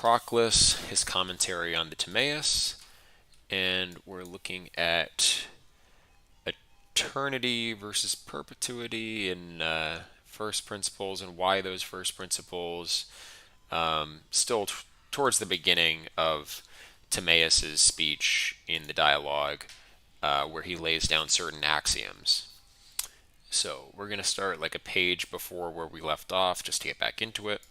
Proclus, his commentary on the Timaeus, and we're looking at eternity versus perpetuity and first principles and why those first principles. Still towards the beginning of Timaeus's speech in the dialogue, where he lays down certain axioms. So we're going to start like a page before where we left off, just to get back into it.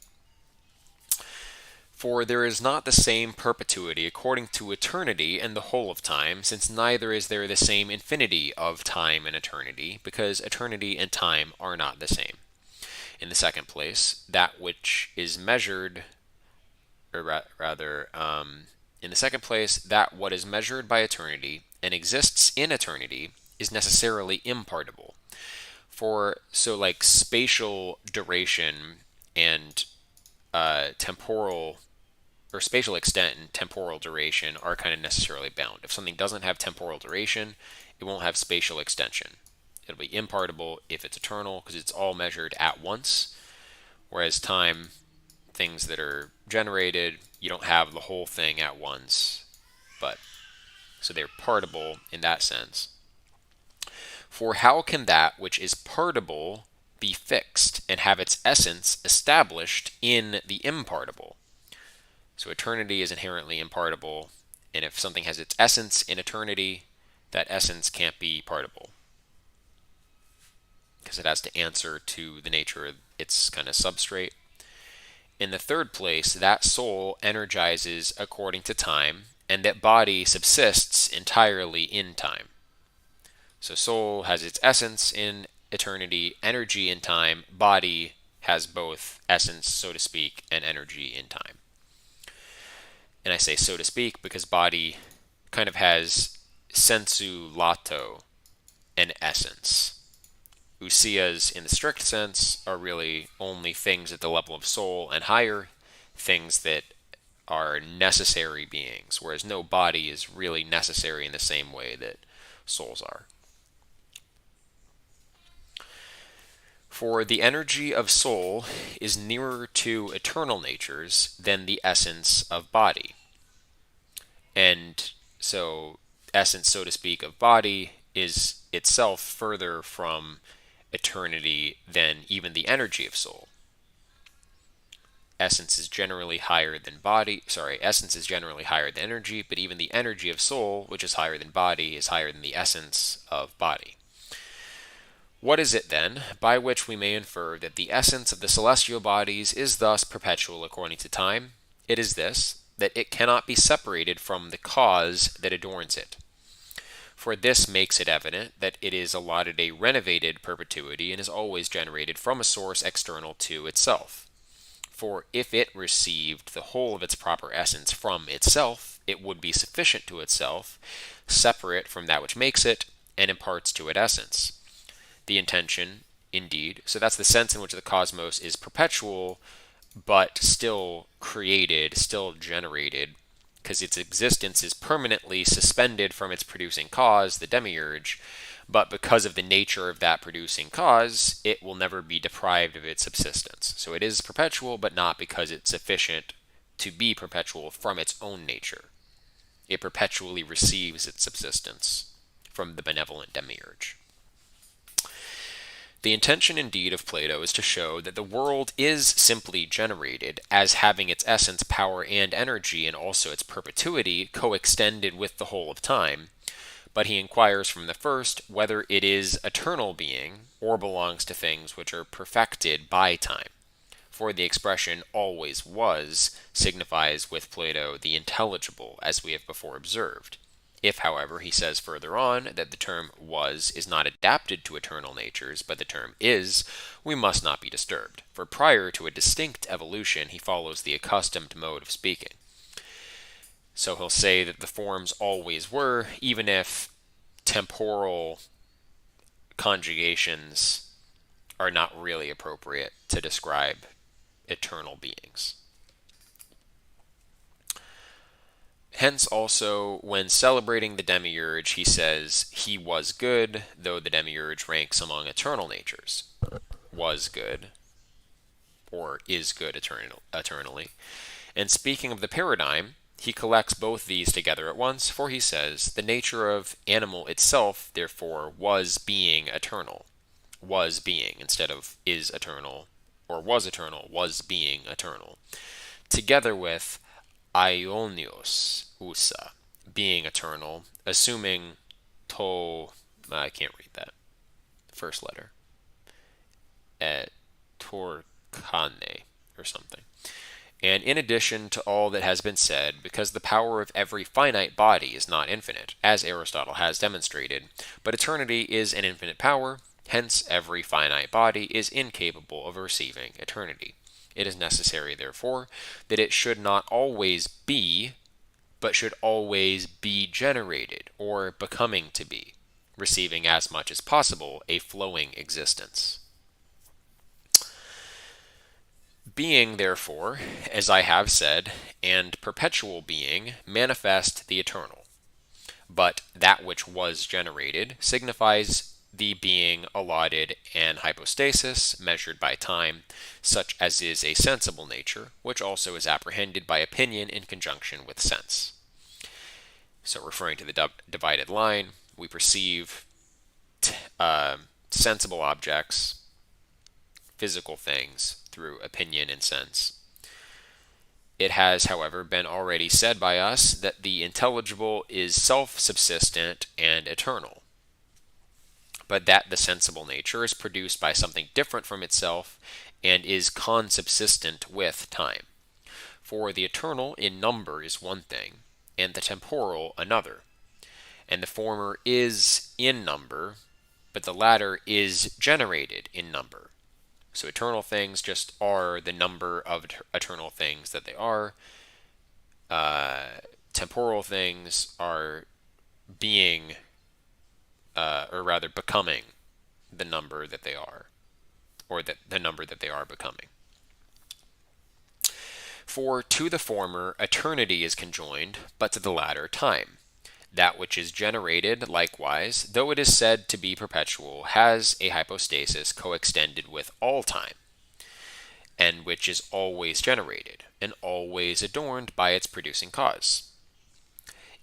For there is not the same perpetuity according to eternity and the whole of time, since neither is there the same infinity of time and eternity, because eternity and time are not the same. In the second place, that which is measured, or rather, in the second place, that what is measured by eternity and exists in eternity is necessarily impartible. For so like spatial duration and temporal or spatial extent and temporal duration are kind of necessarily bound. If something doesn't have temporal duration, it won't have spatial extension. It'll be impartible if it's eternal because it's all measured at once. Whereas time, things that are generated, you don't have the whole thing at once. But so they're partible in that sense. For how can that which is partible be fixed and have its essence established in the impartible? So eternity is inherently impartible, and if something has its essence in eternity, that essence can't be partible because it has to answer to the nature of its kind of substrate. In the third place, that soul energizes according to time, and that body subsists entirely in time. So soul has its essence in eternity, energy in time, body has both essence, so to speak, and energy in time. And I say so to speak because body kind of has sensu lato, an essence. Usiyas, in the strict sense, are really only things at the level of soul, and higher, things that are necessary beings, whereas no body is really necessary in the same way that souls are. For the energy of soul is nearer to eternal natures than the essence of body. And so, essence, so to speak, of body is itself further from eternity than even the energy of soul. Essence is generally higher than essence is generally higher than energy, but even the energy of soul, which is higher than body, is higher than the essence of body. What is it, then, by which we may infer that the essence of the celestial bodies is thus perpetual according to time? It is this, that it cannot be separated from the cause that adorns it. For this makes it evident that it is allotted a renovated perpetuity and is always generated from a source external to itself. For if it received the whole of its proper essence from itself, it would be sufficient to itself, separate from that which makes it, and imparts to it essence. The intention, indeed, so that's the sense in which the cosmos is perpetual, but still created, still generated, because its existence is permanently suspended from its producing cause, the demiurge, but because of the nature of that producing cause, it will never be deprived of its subsistence. So it is perpetual, but not because it's sufficient to be perpetual from its own nature. It perpetually receives its subsistence from the benevolent demiurge. The intention indeed of Plato is to show that the world is simply generated as having its essence, power, and energy, and also its perpetuity coextended with the whole of time, but he inquires from the first whether it is eternal being or belongs to things which are perfected by time. For the expression always was signifies with Plato the intelligible, as we have before observed. If, however, he says further on that the term was is not adapted to eternal natures, but the term is, we must not be disturbed, for prior to a distinct evolution he follows the accustomed mode of speaking. So he'll say that the forms always were, even if temporal conjugations are not really appropriate to describe eternal beings. Hence also, when celebrating the demiurge, he says, he was good, though the demiurge ranks among eternal natures. Was good, or is good eternally. And speaking of the paradigm, he collects both these together at once, for he says, the nature of animal itself, therefore, was being eternal. Was being, instead of is eternal, or was being eternal. Together with aionios usa, being eternal, assuming to, I can't read that first letter, et torkane, or something. And in addition to all that has been said, because the power of every finite body is not infinite, as Aristotle has demonstrated, but eternity is an infinite power, hence every finite body is incapable of receiving eternity. It is necessary, therefore, that it should not always be, but should always be generated, or becoming to be, receiving as much as possible a flowing existence. Being, therefore, as I have said, and perpetual being manifest the eternal. But that which was generated signifies the being allotted an hypostasis measured by time, such as is a sensible nature, which also is apprehended by opinion in conjunction with sense. So, referring to the divided line, we perceive sensible objects, physical things, through opinion and sense. It has, however, been already said by us that the intelligible is self-subsistent and eternal, but that the sensible nature is produced by something different from itself and is consubsistent with time. For the eternal in number is one thing, and the temporal another, and the former is in number, but the latter is generated in number. So eternal things just are the number of eternal things that they are. Temporal things are being, or rather becoming, the number that they are, or the number that they are becoming. For to the former eternity is conjoined, but to the latter time. That which is generated, likewise, though it is said to be perpetual, has a hypostasis coextended with all time, and which is always generated, and always adorned by its producing cause.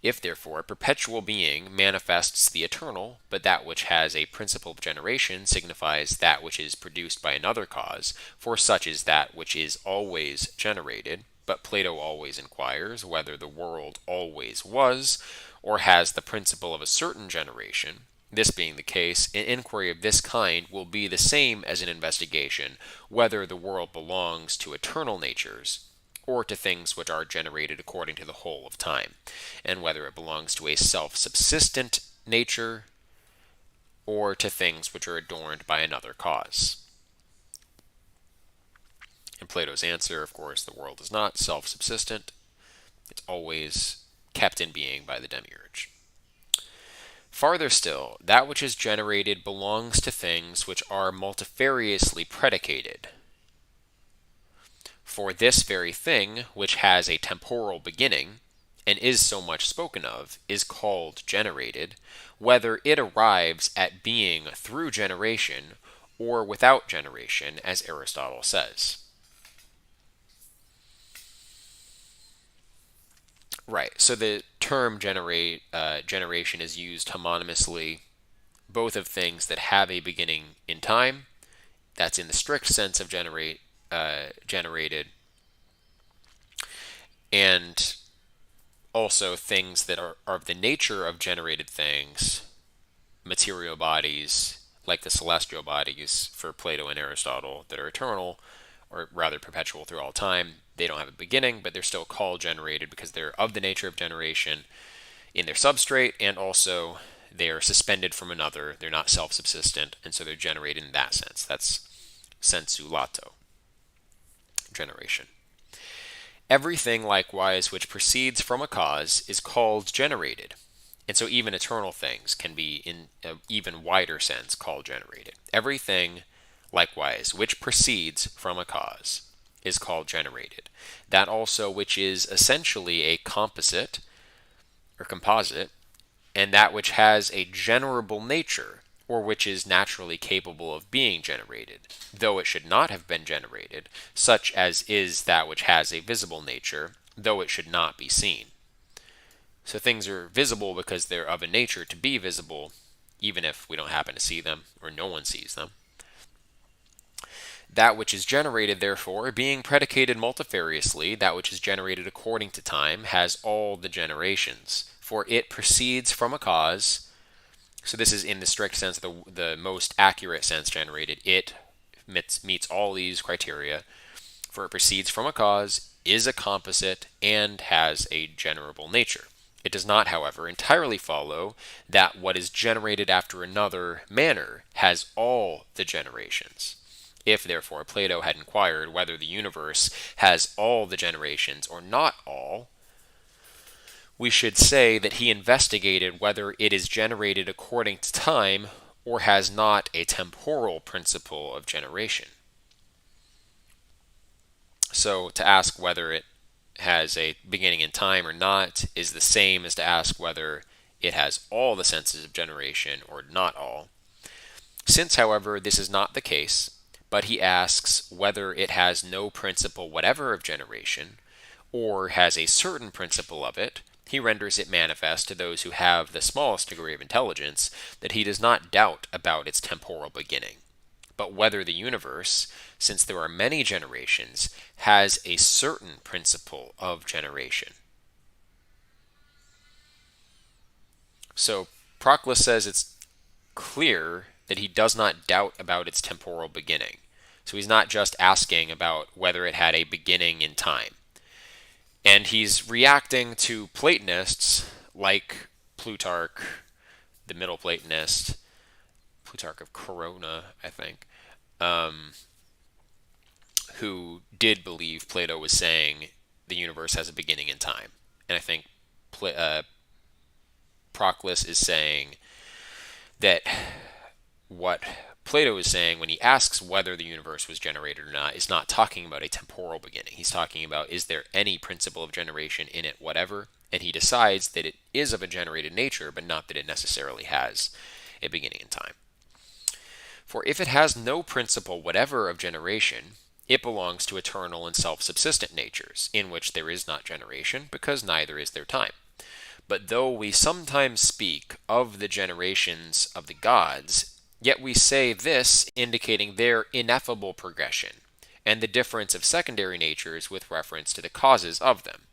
If, therefore, perpetual being manifests the eternal, but that which has a principle of generation signifies that which is produced by another cause, for such is that which is always generated, but Plato always inquires whether the world always was, or has the principle of a certain generation. This being the case, an inquiry of this kind will be the same as an investigation whether the world belongs to eternal natures, or to things which are generated according to the whole of time, and whether it belongs to a self-subsistent nature, or to things which are adorned by another cause. And Plato's answer, of course, the world is not self-subsistent. It's always kept in being by the demiurge. Farther still, that which is generated belongs to things which are multifariously predicated. For this very thing, which has a temporal beginning, and is so much spoken of, is called generated, whether it arrives at being through generation or without generation, as Aristotle says. Right, so the term generation is used homonymously, both of things that have a beginning in time, that's in the strict sense of generated, and also things that are of the nature of generated things, material bodies, like the celestial bodies for Plato and Aristotle, that are eternal, or rather perpetual through all time. They don't have a beginning, but they're still called generated because they're of the nature of generation in their substrate, and also they are suspended from another. They're not self-subsistent, and so they're generated in that sense. That's sensu lato, generation. Everything, likewise, which proceeds from a cause is called generated. And so even eternal things can be, in an even wider sense, called generated. Everything, likewise, which proceeds from a cause is called generated. That also which is essentially a composite, or composite, and that which has a generable nature, or which is naturally capable of being generated, though it should not have been generated, such as is that which has a visible nature, though it should not be seen. So things are visible because they're of a nature to be visible, even if we don't happen to see them or no one sees them. That which is generated, therefore, being predicated multifariously, that which is generated according to time, has all the generations. For it proceeds from a cause. So this is in the strict sense, the most accurate sense generated. It meets all these criteria. For it proceeds from a cause, is a composite, and has a generable nature. It does not, however, entirely follow that what is generated after another manner has all the generations. If, therefore, Plato had inquired whether the universe has all the generations or not all, we should say that he investigated whether it is generated according to time or has not a temporal principle of generation. So to ask whether it has a beginning in time or not is the same as to ask whether it has all the senses of generation or not all. Since, however, this is not the case, but he asks whether it has no principle whatever of generation, or has a certain principle of it, he renders it manifest to those who have the smallest degree of intelligence that he does not doubt about its temporal beginning, but whether the universe, since there are many generations, has a certain principle of generation. So Proclus says it's clear that he does not doubt about its temporal beginning. So he's not just asking about whether it had a beginning in time. And he's reacting to Platonists like Plutarch, the Middle Platonist, Plutarch of Corona, I think, who did believe Plato was saying the universe has a beginning in time. And I think Proclus is saying that what Plato is saying when he asks whether the universe was generated or not is not talking about a temporal beginning. He's talking about, is there any principle of generation in it, whatever? And he decides that it is of a generated nature, but not that it necessarily has a beginning in time. For if it has no principle whatever of generation, it belongs to eternal and self-subsistent natures, in which there is not generation, because neither is there time. But though we sometimes speak of the generations of the gods, yet we say this indicating their ineffable progression, and the difference of secondary natures with reference to the causes of them.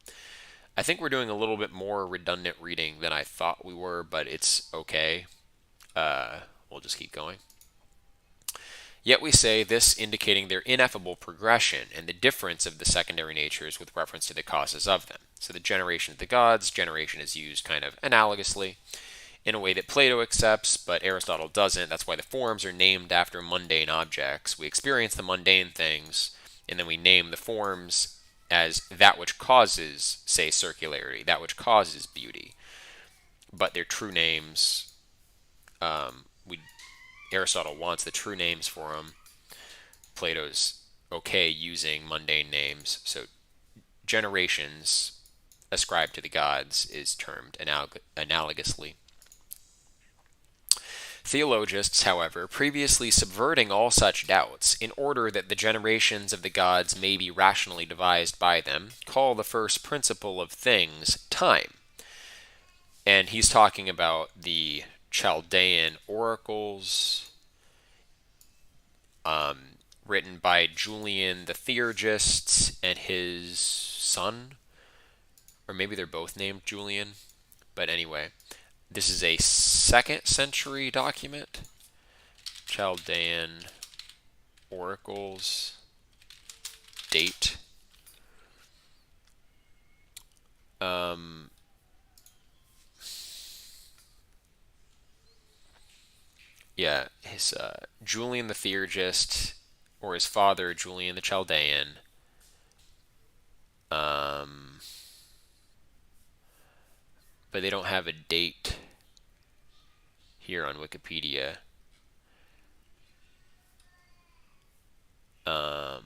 I think we're doing a little bit more redundant reading than I thought we were, but it's okay. We'll just keep going. Yet we say this indicating their ineffable progression and the difference of the secondary natures with reference to the causes of them. So the generation of the gods, generation is used kind of analogously in a way that Plato accepts, but Aristotle doesn't. That's why the forms are named after mundane objects. We experience the mundane things, and then we name the forms as that which causes, say, circularity, that which causes beauty. But their true names, Aristotle wants the true names for them. Plato's okay using mundane names. So generations ascribed to the gods is termed analogously. Theologists, however, previously subverting all such doubts, in order that the generations of the gods may be rationally devised by them, call the first principle of things time. And he's talking about the Chaldean oracles written by Julian the Theurgist and his son, or maybe they're both named Julian, but anyway, this is a 2nd century document. Chaldean oracles, date. Yeah, his Julian the Theurgist, or his father Julian the Chaldean. But they don't have a date here on Wikipedia. I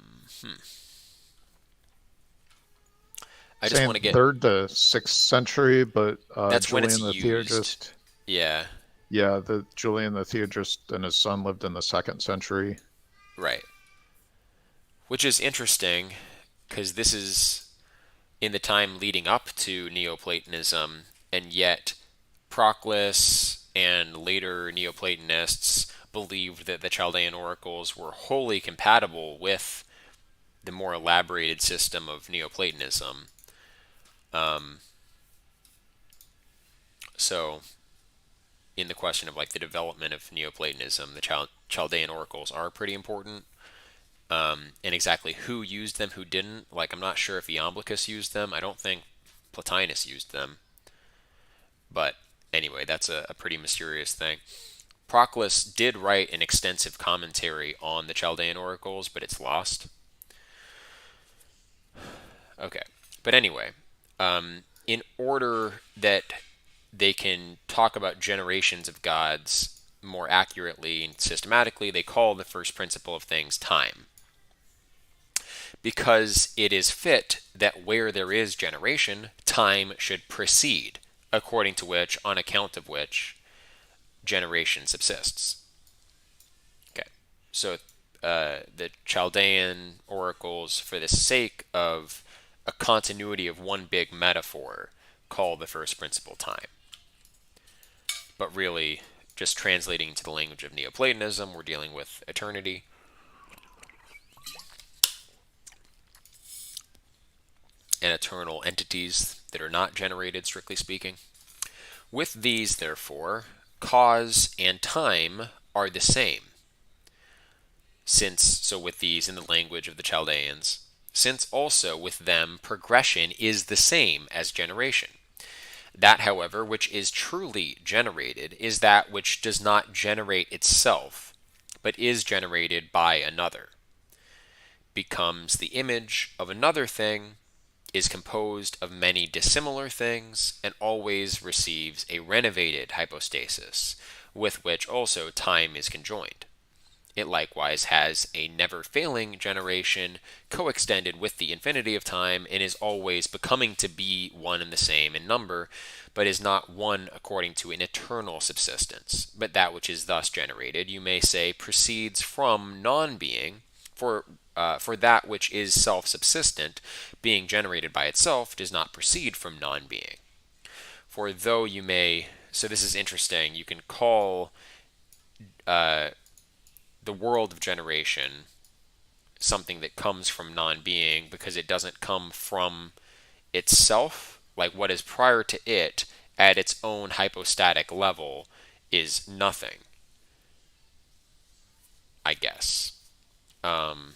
just Saying want to get. 3rd to 6th century, but That's when it's Julian the used. Theurgist. Yeah. Yeah, the Julian the Theogist and his son lived in the second century. Right. Which is interesting because this is in the time leading up to Neoplatonism, and yet Proclus and later Neoplatonists believed that the Chaldean oracles were wholly compatible with the more elaborated system of Neoplatonism. Um, so, in the question of like the development of Neoplatonism, the Chaldean oracles are pretty important. And exactly who used them, who didn't. Like, I'm not sure if Iamblichus used them. I don't think Plotinus used them. But anyway, that's a pretty mysterious thing. Proclus did write an extensive commentary on the Chaldean oracles, but it's lost. Okay. But anyway, in order that they can talk about generations of gods more accurately and systematically, they call the first principle of things time. Because it is fit that where there is generation, time should precede, according to which, on account of which, generation subsists. Okay, so the Chaldean oracles, for the sake of a continuity of one big metaphor, call the first principle time. But really, just translating into the language of Neoplatonism, we're dealing with eternity. And eternal entities that are not generated, strictly speaking. With these, therefore, cause and time are the same, since, so with these in the language of the Chaldeans, since also with them progression is the same as generation. That, however, which is truly generated is that which does not generate itself, but is generated by another, becomes the image of another thing, is composed of many dissimilar things, and always receives a renovated hypostasis, with which also time is conjoined. It likewise has a never failing generation, coextended with the infinity of time, and is always becoming to be one and the same in number, but is not one according to an eternal subsistence. But that which is thus generated, you may say, proceeds from non being, for that which is self subsistent, being generated by itself, does not proceed from non being. For though you may, so this is interesting, you can call uh, the world of generation something that comes from non being because it doesn't come from itself. Like what is prior to it at its own hypostatic level is nothing, I guess. Um,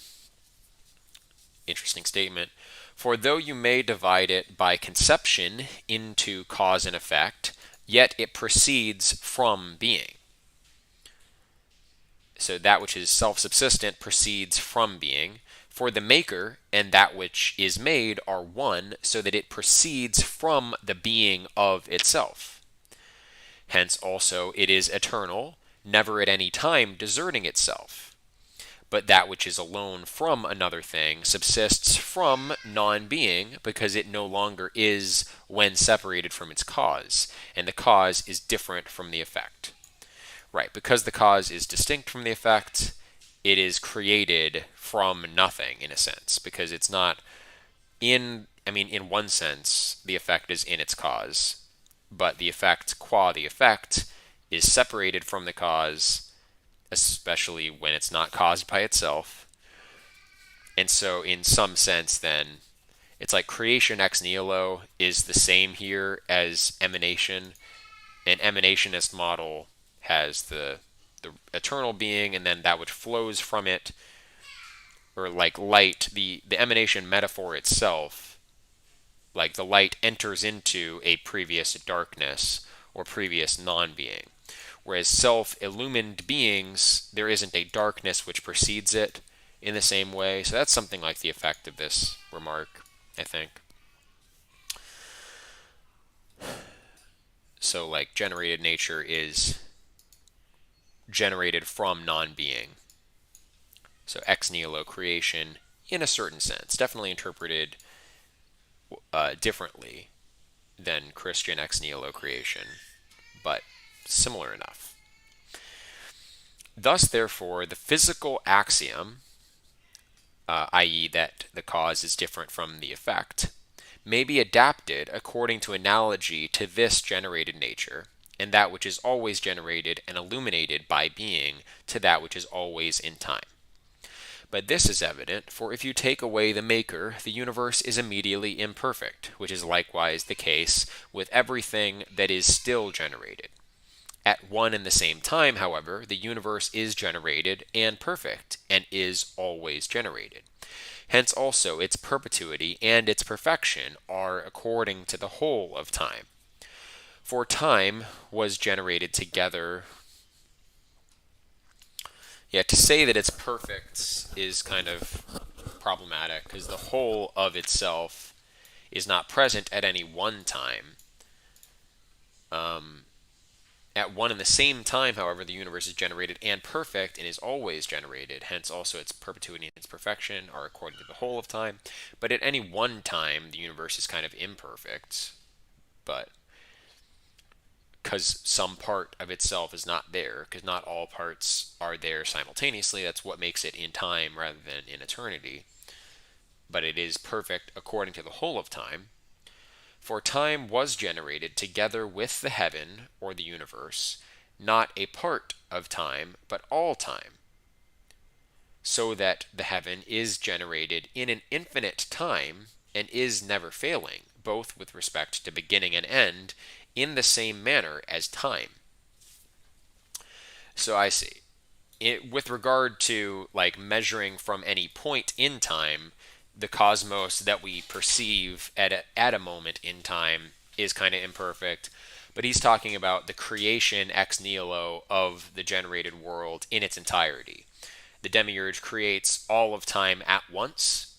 Interesting statement. For though you may divide it by conception into cause and effect, yet it proceeds from being. So that which is self subsistent proceeds from being. For the maker and that which is made are one, so that it proceeds from the being of itself. Hence also it is eternal, never at any time deserting itself. But that which is alone from another thing subsists from non being, because it no longer is when separated from its cause, and the cause is different from the effect. Right, because the cause is distinct from the effect, it is created from nothing in a sense, because it's not in one sense, the effect is in its cause, but the effect, qua the effect, is separated from the cause, especially when it's not caused by itself. And so, in some sense, then, it's like creation ex nihilo is the same here as emanation. An emanationist model has the eternal being, and then that which flows from it, or like light, the emanation metaphor itself, like the light enters into a previous darkness or previous non-being. Whereas self-illumined beings, there isn't a darkness which precedes it in the same way. So that's something like the effect of this remark, I think. So like generated nature is generated from non-being. So ex nihilo creation, in a certain sense, definitely interpreted differently than Christian ex nihilo creation, but similar enough. Thus, therefore, the physical axiom, i.e., that the cause is different from the effect, may be adapted according to analogy to this generated nature, and that which is always generated and illuminated by being to that which is always in time. But this is evident, for if you take away the maker, the universe is immediately imperfect, which is likewise the case with everything that is still generated. At one and the same time, however, the universe is generated and perfect, and is always generated. Hence also its perpetuity and its perfection are according to the whole of time. For time was generated together. Yeah, to say that it's perfect is kind of problematic because the whole of itself is not present at any one time. At one and the same time, however, the universe is generated and perfect and is always generated. Hence, also its perpetuity and its perfection are according to the whole of time. But at any one time, the universe is kind of imperfect. But because some part of itself is not there, because not all parts are there simultaneously, that's what makes it in time rather than in eternity. But it is perfect according to the whole of time. For time was generated together with the heaven, or the universe, not a part of time, but all time, so that the heaven is generated in an infinite time and is never failing, both with respect to beginning and end, in the same manner as time. So I see. With regard to like measuring from any point in time, the cosmos that we perceive at a moment in time is kind of imperfect. But he's talking about the creation ex nihilo of the generated world in its entirety. The demiurge creates all of time at once,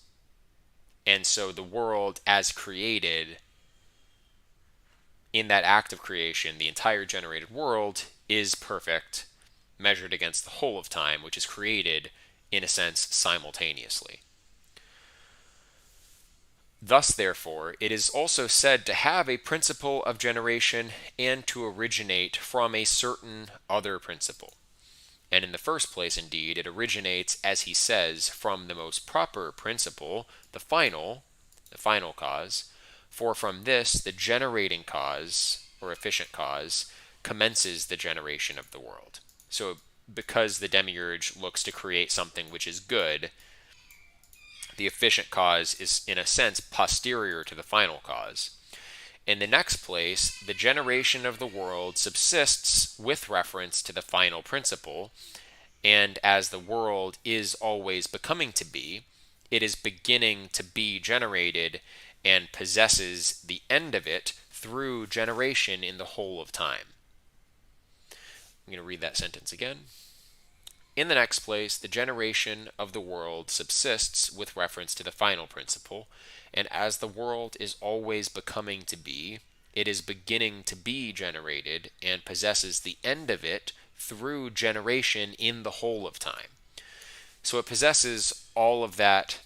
and so the world as created in that act of creation, the entire generated world is perfect measured against the whole of time, which is created, in a sense, simultaneously. Thus, therefore, it is also said to have a principle of generation and to originate from a certain other principle. And in the first place, indeed, it originates, as he says, from the most proper principle, the final cause, for from this the generating cause, or efficient cause, commences the generation of the world. So, because the demiurge looks to create something which is good, the efficient cause is, in a sense, posterior to the final cause. In the next place, the generation of the world subsists with reference to the final principle, and as the world is always becoming to be, it is beginning to be generated and possesses the end of it through generation in the whole of time. I'm going to read that sentence again. In the next place, the generation of the world subsists with reference to the final principle, and as the world is always becoming to be, it is beginning to be generated and possesses the end of it through generation in the whole of time. So it possesses all of that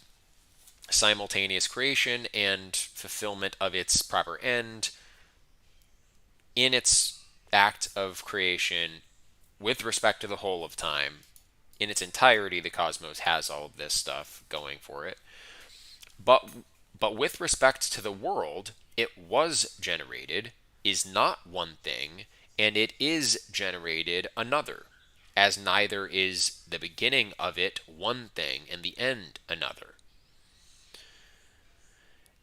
simultaneous creation and fulfillment of its proper end in its act of creation with respect to the whole of time. In its entirety, the cosmos has all of this stuff going for it. But with respect to the world, it was generated, is not one thing, and it is generated another, as neither is the beginning of it one thing and the end another.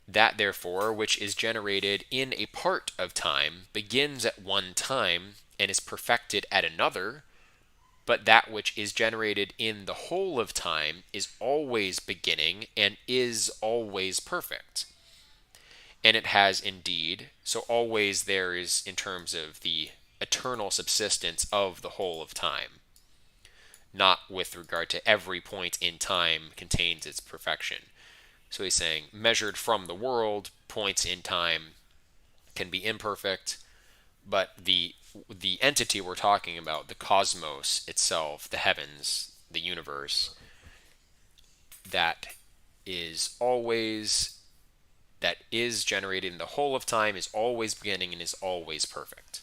That, therefore, which is generated in a part of time begins at one time and is perfected at another, but that which is generated in the whole of time is always beginning and is always perfect. And it has indeed, so always there is in terms of the eternal subsistence of the whole of time, not with regard to every point in time contains its perfection. So he's saying, measured from the world, points in time can be imperfect, but the entity we're talking about, the cosmos itself, the heavens, the universe, that is always that is generated in the whole of time, is always beginning and is always perfect.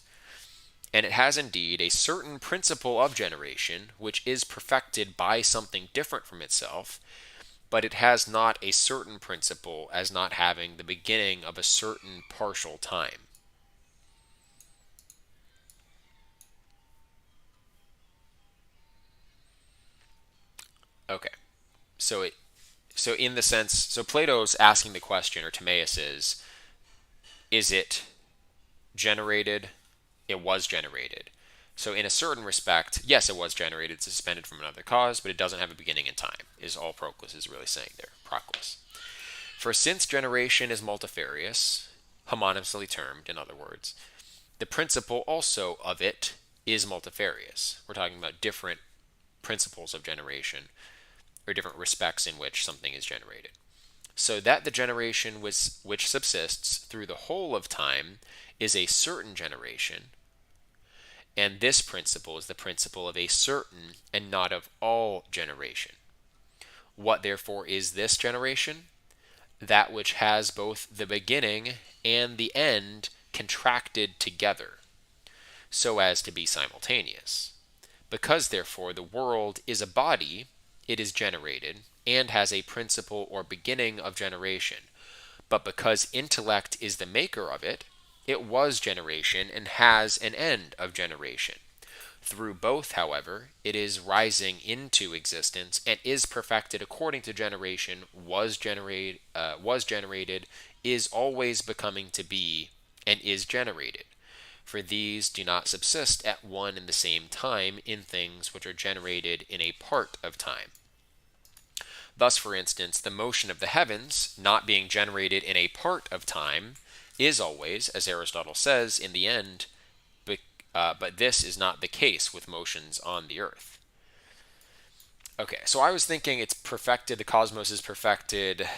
And it has indeed a certain principle of generation, which is perfected by something different from itself, but it has not a certain principle as not having the beginning of a certain partial time. Okay, so in the sense, so Plato's asking the question, or Timaeus is it generated? It was generated. So in a certain respect, yes, it was generated, suspended from another cause, but it doesn't have a beginning in time, is all Proclus is really saying there. Proclus. For since generation is multifarious, homonymously termed, in other words, the principle also of it is multifarious. We're talking about different principles of generation, or different respects in which something is generated. So that the generation which subsists through the whole of time is a certain generation, and this principle is the principle of a certain and not of all generation. What therefore is this generation? That which has both the beginning and the end contracted together, so as to be simultaneous. Because therefore the world is a body, it is generated, and has a principle or beginning of generation. But because intellect is the maker of it, it was generation and has an end of generation. Through both, however, it is rising into existence and is perfected according to generation, was generated, is always becoming to be, and is generated. For these do not subsist at one and the same time in things which are generated in a part of time. Thus, for instance, the motion of the heavens, not being generated in a part of time, is always, as Aristotle says, in the end, but this is not the case with motions on the earth. Okay, so I was thinking it's perfected, the cosmos is perfected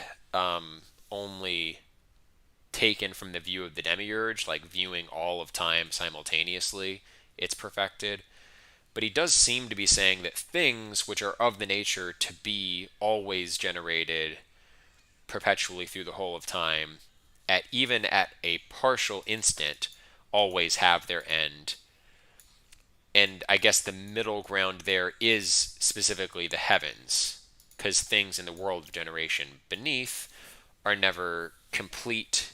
only taken from the view of the demiurge, like viewing all of time simultaneously, it's perfected. But he does seem to be saying that things which are of the nature to be always generated perpetually through the whole of time, at even at a partial instant, always have their end. And I guess the middle ground there is specifically the heavens, because things in the world of generation beneath are never complete,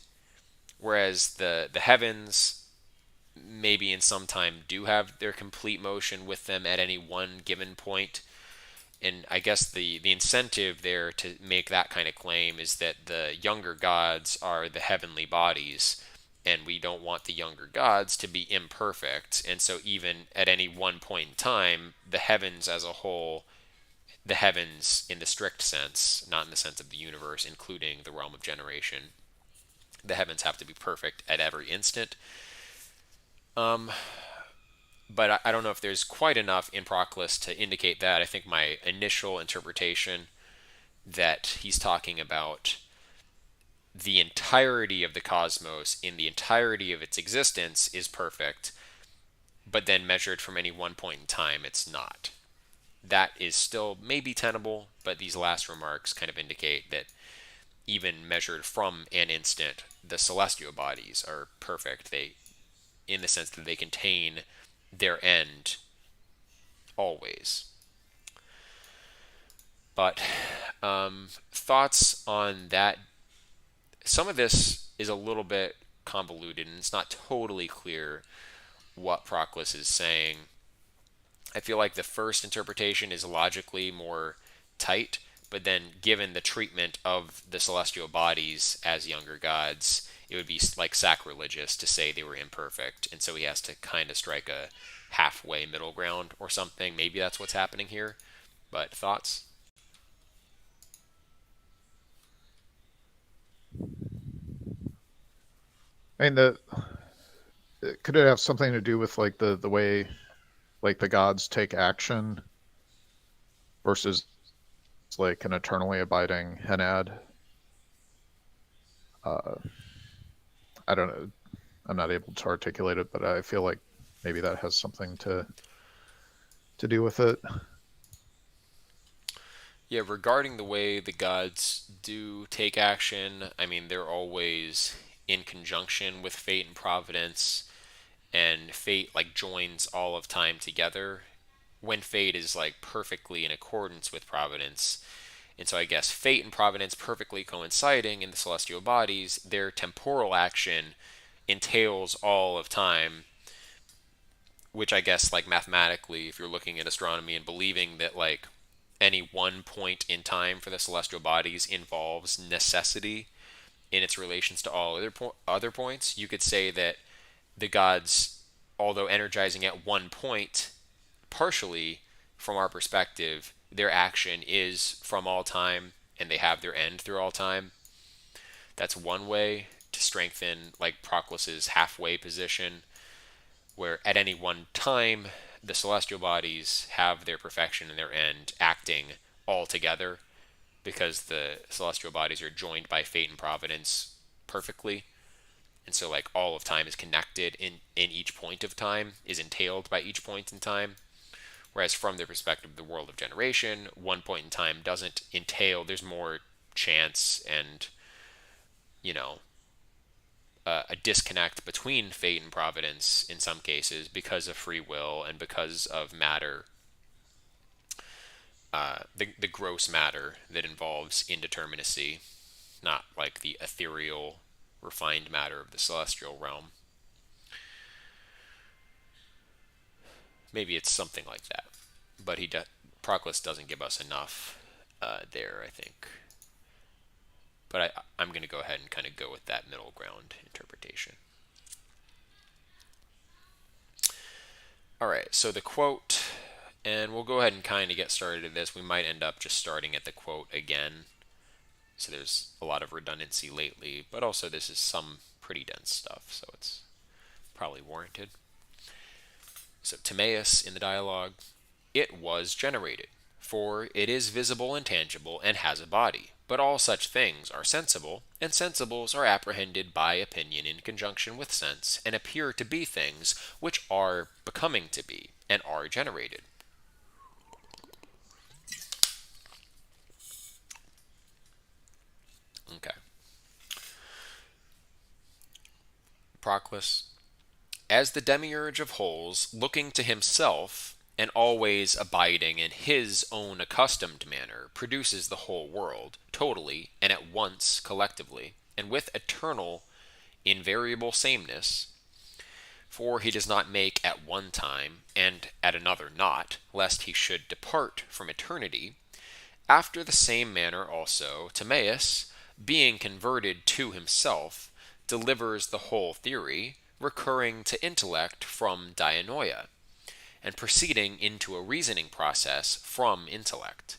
whereas the heavens maybe in some time do have their complete motion with them at any one given point. And I guess the incentive there to make that kind of claim is that the younger gods are the heavenly bodies, and we don't want the younger gods to be imperfect. And so, even at any one point in time, the heavens as a whole, the heavens in the strict sense, not in the sense of the universe, including the realm of generation, the heavens have to be perfect at every instant. But I don't know if there's quite enough in Proclus to indicate that. I think my initial interpretation that he's talking about the entirety of the cosmos in the entirety of its existence is perfect, but then measured from any one point in time, it's not. That is still maybe tenable, but these last remarks kind of indicate that even measured from an instant, the celestial bodies are perfect. They, in the sense that they contain their end always. But thoughts on that? Some of this is a little bit convoluted, and it's not totally clear what Proclus is saying. I feel like the first interpretation is logically more tight, but then given the treatment of the celestial bodies as younger gods, it would be like sacrilegious to say they were imperfect, and so he has to kind of strike a halfway middle ground or something. Maybe that's what's happening here. But thoughts? I mean, the could it have something to do with like the way like the gods take action versus like an eternally abiding henad? Uh, I don't know. I'm not able to articulate it, but I feel like maybe that has something to do with it. Yeah, regarding the way the gods do take action, I mean, they're always in conjunction with fate and providence, and fate like joins all of time together when fate is like perfectly in accordance with providence. And so I guess fate and providence perfectly coinciding in the celestial bodies, their temporal action entails all of time, which I guess like mathematically, if you're looking at astronomy and believing that like any one point in time for the celestial bodies involves necessity in its relations to all other points, you could say that the gods, although energizing at one point, partially from our perspective, their action is from all time and they have their end through all time. That's one way to strengthen like Proclus's halfway position, where at any one time the celestial bodies have their perfection and their end acting all together because the celestial bodies are joined by fate and providence perfectly. And so like all of time is connected in each point of time, is entailed by each point in time. Whereas from the perspective of the world of generation, one point in time doesn't entail, there's more chance and, you know, a disconnect between fate and providence in some cases because of free will and because of matter, the gross matter that involves indeterminacy, not like the ethereal, refined matter of the celestial realm. Maybe it's something like that, but Proclus doesn't give us enough there, I think. But I'm going to go ahead and kind of go with that middle ground interpretation. All right, so the quote, and we'll go ahead and kind of get started at this. We might end up just starting at the quote again. So there's a lot of redundancy lately, but also this is some pretty dense stuff, so it's probably warranted. So Timaeus in the dialogue, it was generated, for it is visible and tangible and has a body. But all such things are sensible, and sensibles are apprehended by opinion in conjunction with sense, and appear to be things which are becoming to be, and are generated. Okay. Proclus, as the demiurge of wholes, looking to himself, and always abiding in his own accustomed manner, produces the whole world, totally and at once collectively, and with eternal, invariable sameness, for he does not make at one time, and at another not, lest he should depart from eternity. After the same manner also, Timaeus, being converted to himself, delivers the whole theory, recurring to intellect from dianoia, and proceeding into a reasoning process from intellect.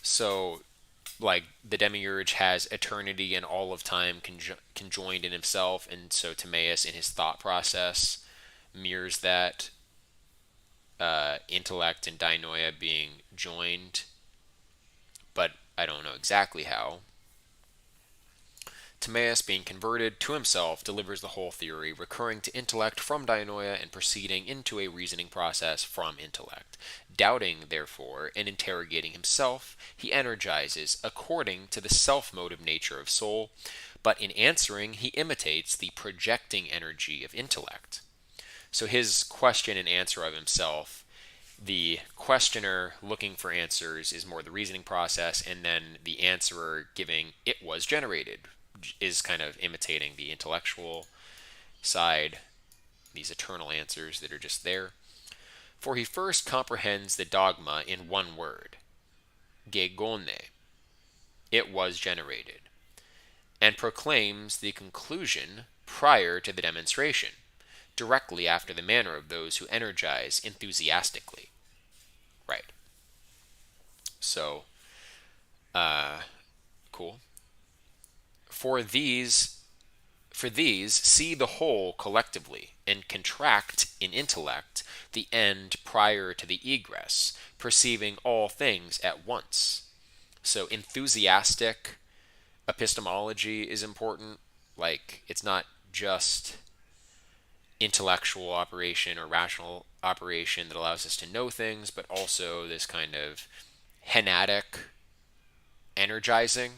So, like, the demiurge has eternity and all of time conjoined in himself, and so Timaeus, in his thought process, mirrors that intellect and dianoia being joined, but I don't know exactly how. Timaeus, being converted to himself, delivers the whole theory, recurring to intellect from dianoia and proceeding into a reasoning process from intellect. Doubting, therefore, and interrogating himself, he energizes according to the self-motive nature of soul, but in answering, he imitates the projecting energy of intellect. So his question and answer of himself, the questioner looking for answers is more the reasoning process, and then the answerer giving it was generated is kind of imitating the intellectual side, these eternal answers that are just there. For he first comprehends the dogma in one word, gegone, it was generated, and proclaims the conclusion prior to the demonstration, directly after the manner of those who energize enthusiastically. Right. So, cool. For these see the whole collectively and contract in intellect the end prior to the egress, perceiving all things at once. So enthusiastic epistemology is important. Like, it's not just intellectual operation or rational operation that allows us to know things, but also this kind of henatic energizing.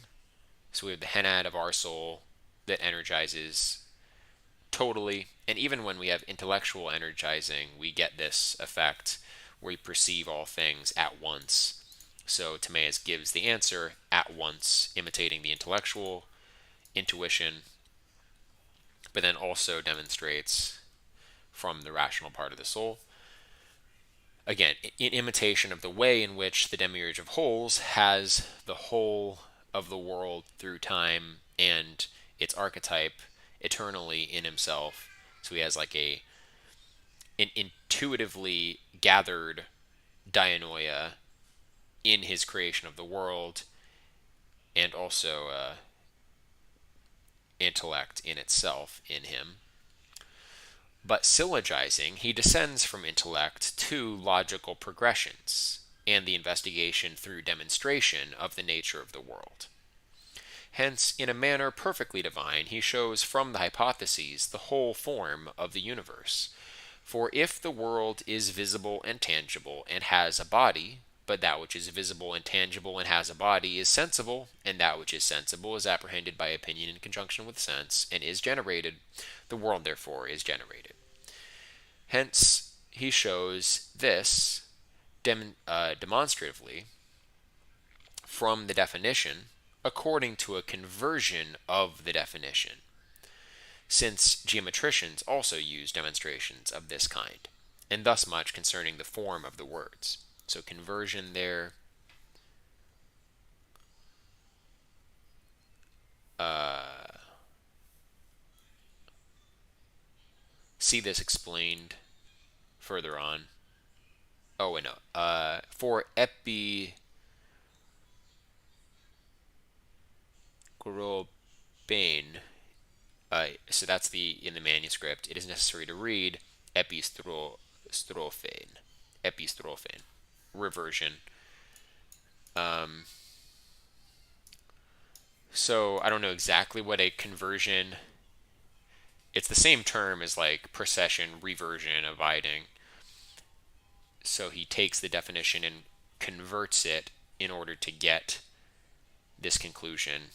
So we have the henad of our soul that energizes totally. And even when we have intellectual energizing, we get this effect where we perceive all things at once. So Timaeus gives the answer at once, imitating the intellectual intuition, but then also demonstrates from the rational part of the soul. Again, in imitation of the way in which the demiurge of wholes has the whole of the world through time and its archetype eternally in himself. So he has like an intuitively gathered dianoia in his creation of the world, and also intellect in itself in him. But syllogizing, he descends from intellect to logical progressions and the investigation through demonstration of the nature of the world. Hence, in a manner perfectly divine, he shows from the hypotheses the whole form of the universe. For if the world is visible and tangible and has a body, but that which is visible and tangible and has a body is sensible, and that which is sensible is apprehended by opinion in conjunction with sense, and is generated, the world therefore is generated. Hence, he shows this demonstratively from the definition according to a conversion of the definition, since geometricians also use demonstrations of this kind, and thus much concerning the form of the words. So conversion there. See this explained further on. Oh, and no. For epigroupein, so that's the in the manuscript. It is necessary to read epistrophein, epistrophein, reversion. So I don't know exactly what a conversion. It's the same term as like procession, reversion, abiding. So he takes the definition and converts it in order to get this conclusion.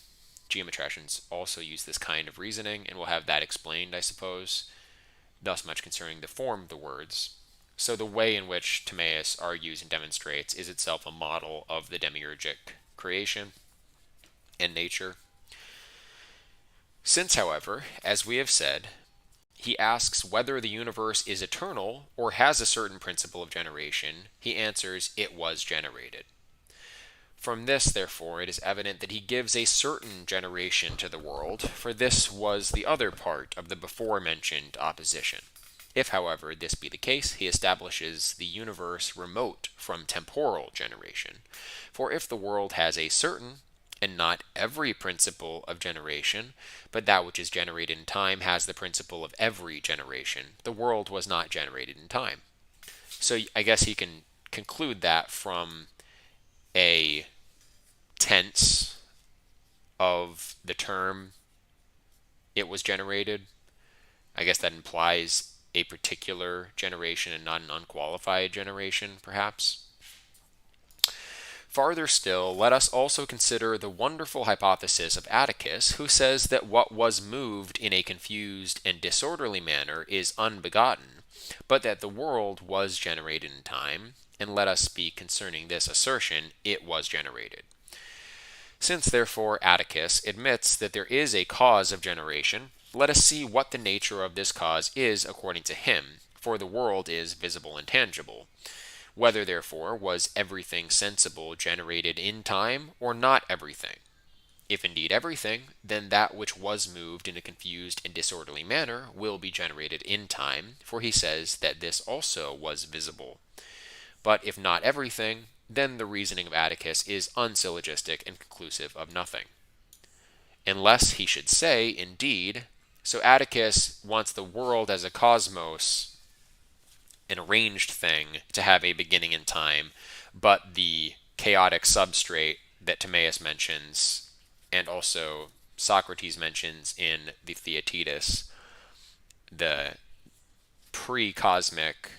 Geometricians also use this kind of reasoning, and we'll have that explained, I suppose. Thus much concerning the form of the words. So the way in which Timaeus argues and demonstrates is itself a model of the demiurgic creation and nature. Since, however, as we have said, he asks whether the universe is eternal or has a certain principle of generation, he answers, it was generated. From this, therefore, it is evident that he gives a certain generation to the world, for this was the other part of the before mentioned opposition. If, however, this be the case, he establishes the universe remote from temporal generation. For if the world has a certain, and not every principle of generation, but that which is generated in time has the principle of every generation, the world was not generated in time. So I guess he can conclude that from a tense of the term it was generated. I guess that implies a particular generation and not an unqualified generation, perhaps. Farther still, let us also consider the wonderful hypothesis of Atticus, who says that what was moved in a confused and disorderly manner is unbegotten, but that the world was generated in time, and let us speak concerning this assertion, it was generated. Since, therefore, Atticus admits that there is a cause of generation, let us see what the nature of this cause is according to him, for the world is visible and tangible. Whether, therefore, was everything sensible generated in time, or not everything? If indeed everything, then that which was moved in a confused and disorderly manner will be generated in time, for he says that this also was visible. But if not everything, then the reasoning of Atticus is unsyllogistic and conclusive of nothing. Unless he should say, indeed, so Atticus wants the world as a cosmos, an arranged thing, to have a beginning in time, but the chaotic substrate that Timaeus mentions, and also Socrates mentions in the Theaetetus, the pre-cosmic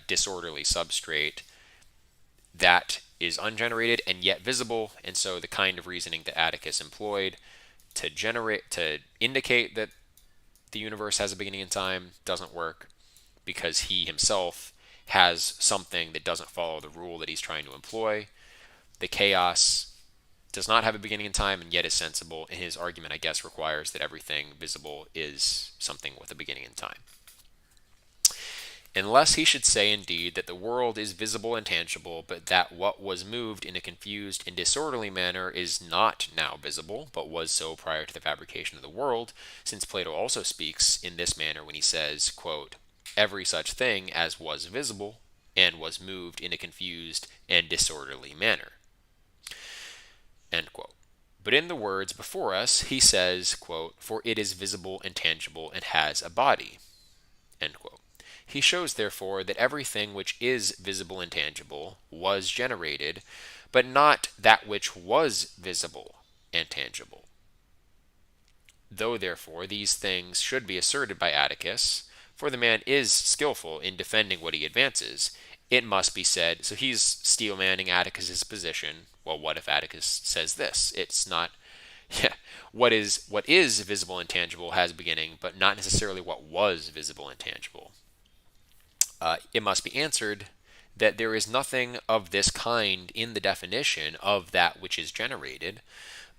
disorderly substrate, that is ungenerated and yet visible, and so the kind of reasoning that Atticus employed to indicate that the universe has a beginning in time doesn't work because he himself has something that doesn't follow the rule that he's trying to employ. The chaos does not have a beginning in time and yet is sensible. And his argument, I guess, requires that everything visible is something with a beginning in time. Unless he should say indeed that the world is visible and tangible, but that what was moved in a confused and disorderly manner is not now visible, but was so prior to the fabrication of the world, since Plato also speaks in this manner when he says, quote, every such thing as was visible and was moved in a confused and disorderly manner. End quote. But in the words before us, he says, quote, for it is visible and tangible and has a body. End quote. He shows, therefore, that everything which is visible and tangible was generated, but not that which was visible and tangible. Though, therefore, these things should be asserted by Atticus, for the man is skillful in defending what he advances, it must be said, so he's steelmanning Atticus's position. Well, what if Atticus says this? It's not, yeah, what is visible and tangible has a beginning, but not necessarily what was visible and tangible. It must be answered that there is nothing of this kind in the definition of that which is generated,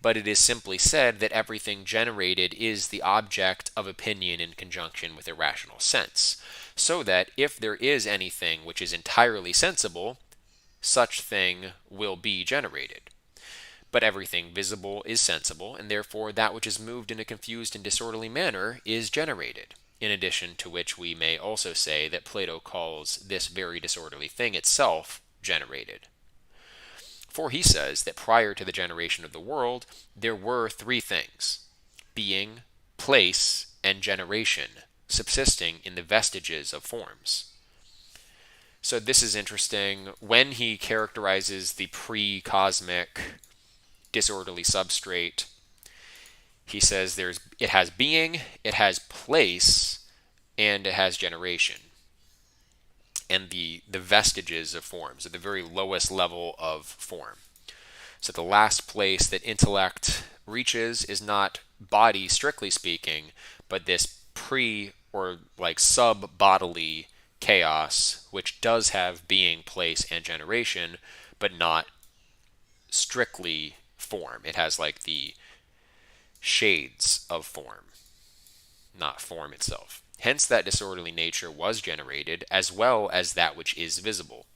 but it is simply said that everything generated is the object of opinion in conjunction with a rational sense, so that if there is anything which is entirely sensible, such thing will be generated. But everything visible is sensible, and therefore that which is moved in a confused and disorderly manner is generated. In addition to which we may also say that Plato calls this very disorderly thing itself generated. For he says that prior to the generation of the world, there were three things: being, place, and generation, subsisting in the vestiges of forms. So this is interesting. When he characterizes the pre-cosmic disorderly substrate, he says it has being, it has place, and it has generation. And the vestiges of forms, at the very lowest level of form. So the last place that intellect reaches is not body, strictly speaking, but this pre or like sub-bodily chaos, which does have being, place, and generation, but not strictly form. It has like the shades of form, not form itself. Hence that disorderly nature was generated, as well as that which is visible.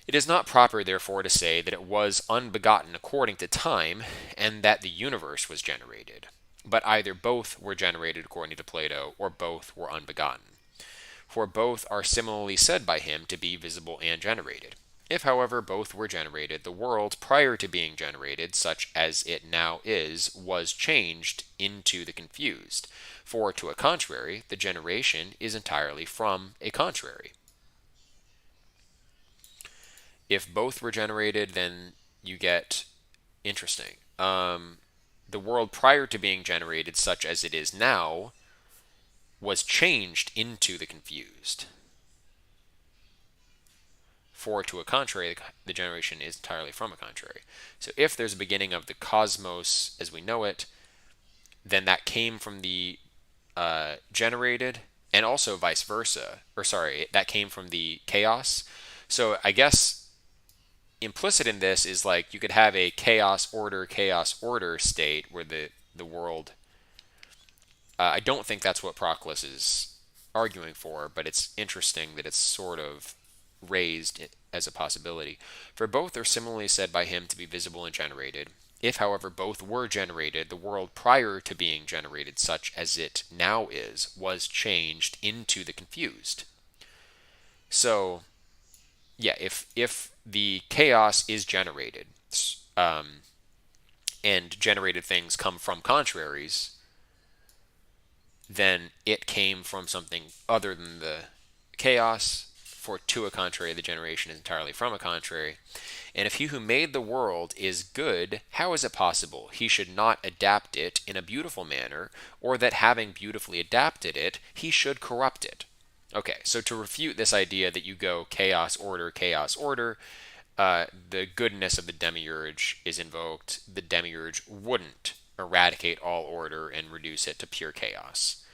It is not proper, therefore, to say that it was unbegotten according to time, and that the universe was generated, but either both were generated according to Plato, or both were unbegotten. For both are similarly said by him to be visible and generated. If, however, both were generated, the world, prior to being generated, such as it now is, was changed into the confused. For, to a contrary, the generation is entirely from a contrary. If both were generated, then you get interesting. The world prior to being generated, such as it is now, was changed into the confused. For, to a contrary, the generation is entirely from a contrary. So if there's a beginning of the cosmos as we know it, then that came from the generated, and also vice versa. Or sorry, that came from the chaos. So I guess implicit in this is like you could have a chaos order state where the world. I don't think that's what Proclus is arguing for, but it's interesting that it's sort of raised as a possibility. For both are similarly said by him to be visible and generated. If, however, both were generated, the world prior to being generated, such as it now is, was changed into the confused. So, yeah, if the chaos is generated, and generated things come from contraries, then it came from something other than the chaos. For, to a contrary, the generation is entirely from a contrary. And if he who made the world is good, how is it possible he should not adapt it in a beautiful manner, or that having beautifully adapted it, he should corrupt it? Okay, so to refute this idea that you go chaos, order, the goodness of the demiurge is invoked. The demiurge wouldn't eradicate all order and reduce it to pure chaos.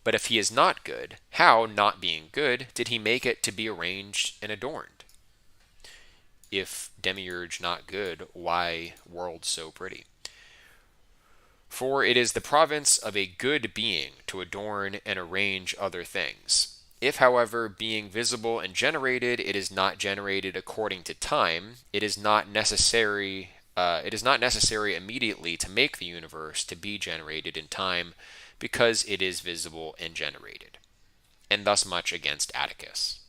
But if he is not good, how, not being good, did he make it to be arranged and adorned? If demiurge not good, why world so pretty? For it is the province of a good being to adorn and arrange other things. If, however, being visible and generated, it is not generated according to time, it is not necessary. It is not necessary immediately to make the universe to be generated in time, because it is visible and generated. And thus much against Atticus.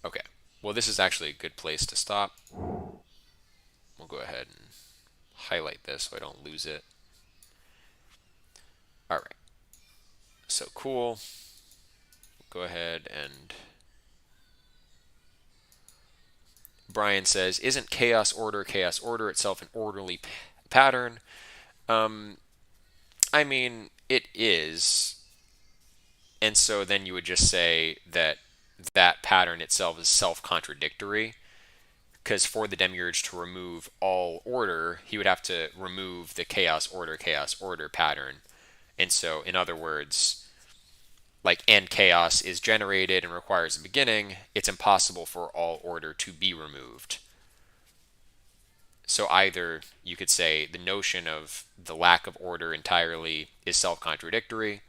Okay, well, this is actually a good place to stop. We'll go ahead and highlight this so I don't lose it. All right, so cool. Go ahead and Brian says, isn't chaos order itself an orderly pattern? Um, I mean, it is. And so then you would just say that that pattern itself is self contradictory. Because for the demiurge to remove all order, he would have to remove the chaos order pattern. And so, in other words, like, and chaos is generated and requires a beginning, it's impossible for all order to be removed. So either you could say the notion of the lack of order entirely is self contradictory,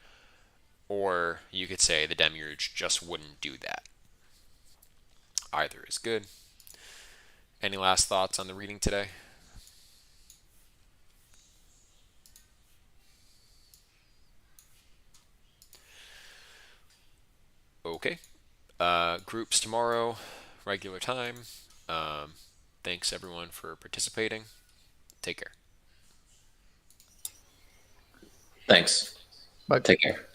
or you could say the demiurge just wouldn't do that. Either is good. Any last thoughts on the reading today? Okay. Groups tomorrow, regular time. Um, Thanks everyone for participating. Take care. Thanks. But Take care.